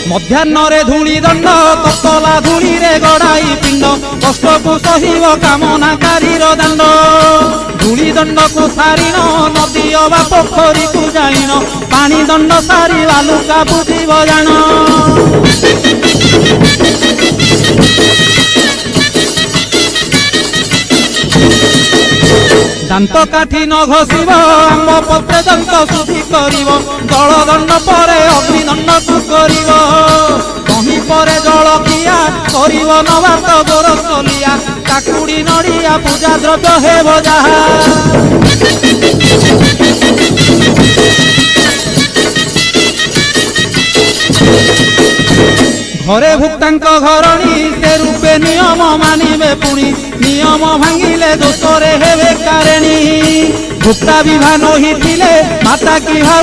मध्याह्न धूली दंड ततला धूली रे गड़ाई पिंड कष्ट को सहिब कामनाकारी दंड धूली दंड को सारिन नदी अबा पोखरी को जाइन पानी दंड सारी बालुका बुझीब जान दांत काठी न घसीब आंब पत्रे दंत शुद्धि करिब जल दंड परे अग्निदंड को करिब कहीं परे जल किया करिब नवात गोरसलिया काकुड़ी नड़िया पूजा द्रव्य हेब जहा घरे भुक्तांक घरणी से रूपे नियम मानिबे पुणी नियम भांगिले दोषरे हेबे कारेणी भुक्ता विवाह नहिथिले माता की